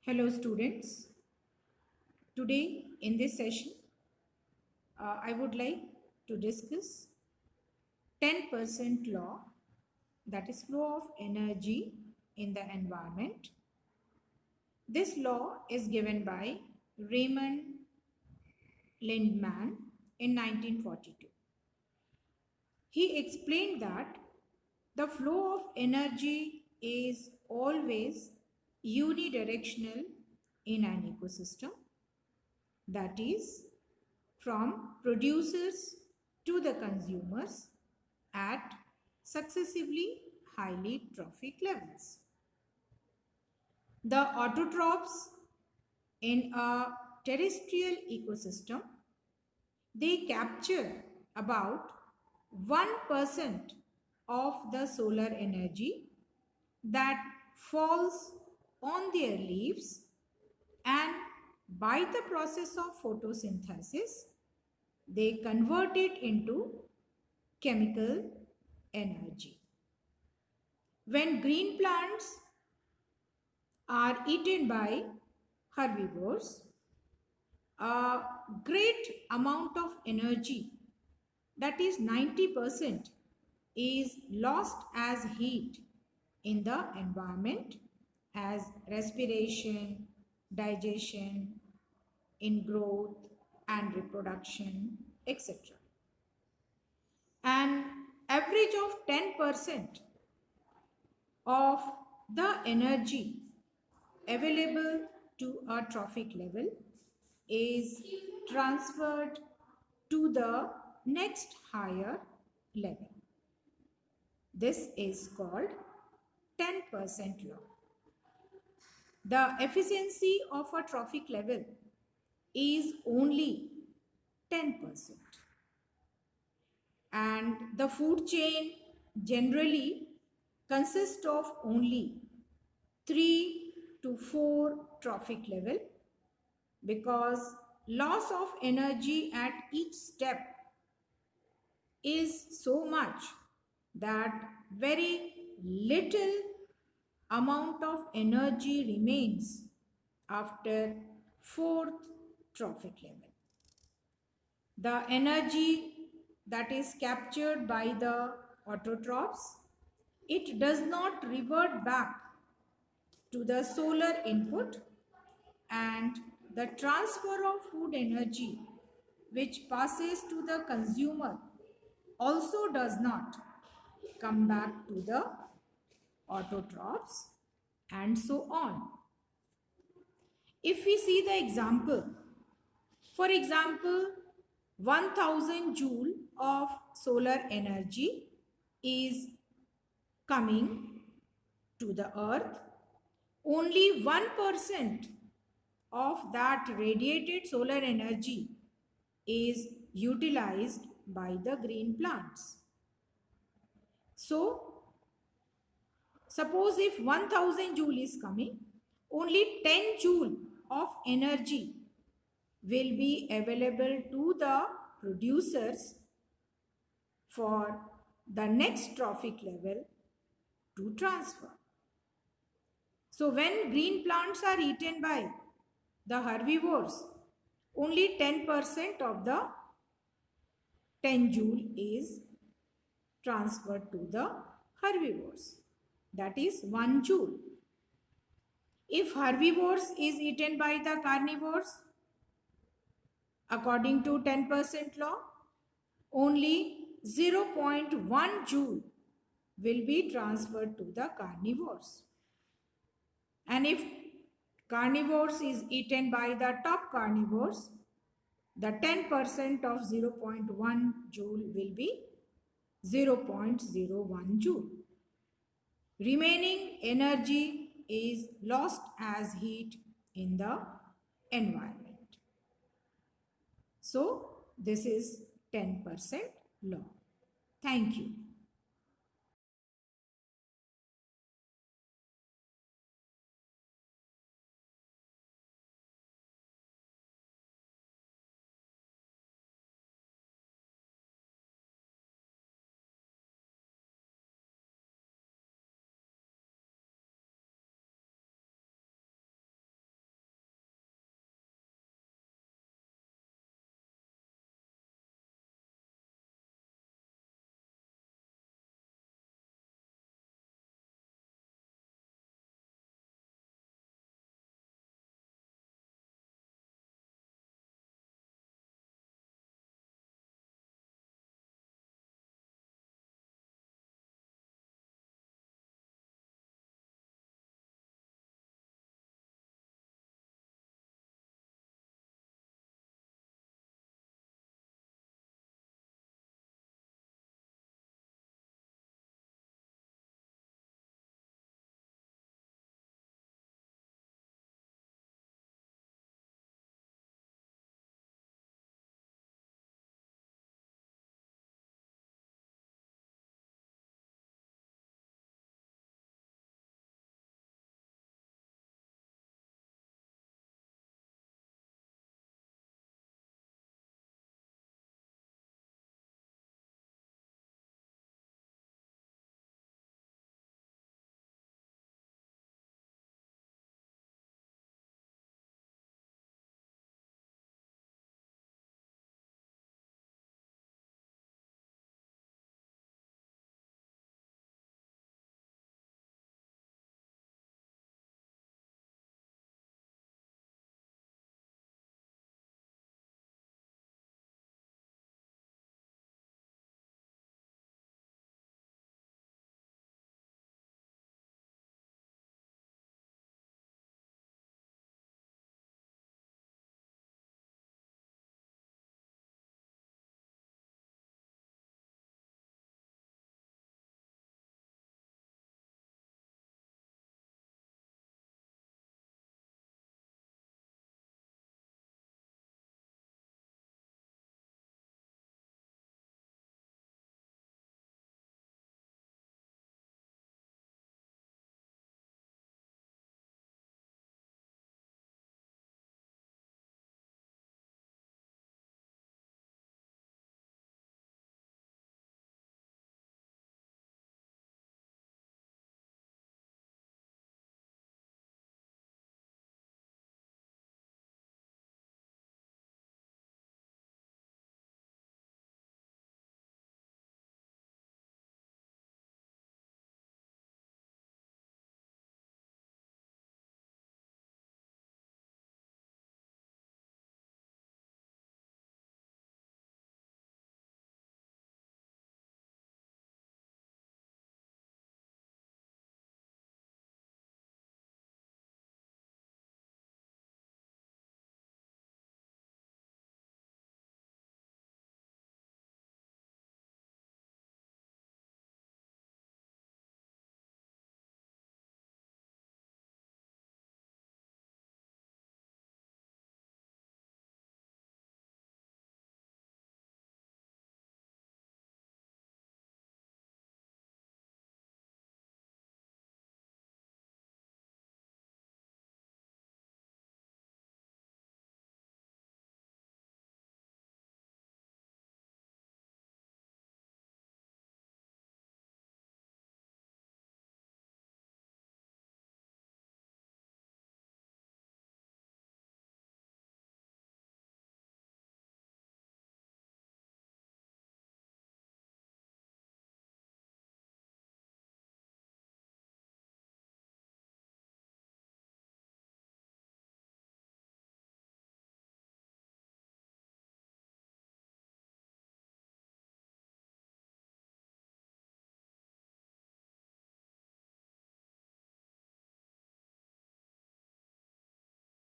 Hello students. Today in this session I would like to discuss 10% law, that is flow of energy in the environment. This law is given by Raymond Lindman in 1942. He explained that the flow of energy is always unidirectional in an ecosystem, that is from producers to the consumers at successively highly trophic levels. The autotrophs in a terrestrial ecosystem, they capture about 1% of the solar energy that falls on their leaves, and by the process of photosynthesis they convert it into chemical energy. When green plants are eaten by herbivores, a great amount of energy, that is 90%, is lost as heat in the environment as respiration, digestion, in growth and reproduction, etc. An average of 10% of the energy available to a trophic level is transferred to the next higher level. This is called 10% law. The efficiency of a trophic level is only 10%. And the food chain generally consists of only 3 to 4 trophic level, because loss of energy at each step is so much that very little amount of energy remains after 4th trophic level. The energy that is captured by the autotrophs, it does not revert back to the solar input, and the transfer of food energy which passes to the consumer also does not come back to the autotrophs, and so on. If we see the example, for example, 1000 joule of solar energy is coming to the earth. Only 1% of that radiated solar energy is utilized by the green plants. So, suppose if 1000 joule is coming, only 10 joule of energy will be available to the producers for the next trophic level to transfer. So when green plants are eaten by the herbivores, only 10% of the 10 joule is transferred to the herbivores, that is 1 joule. If herbivores is eaten by the carnivores, according to 10% law, only 0.1 joule will be transferred to the carnivores. And if carnivores is eaten by the top carnivores, the 10% of 0.1 joule will be 0.01 joule. Remaining energy is lost as heat in the environment. So, this is 10% law. Thank you.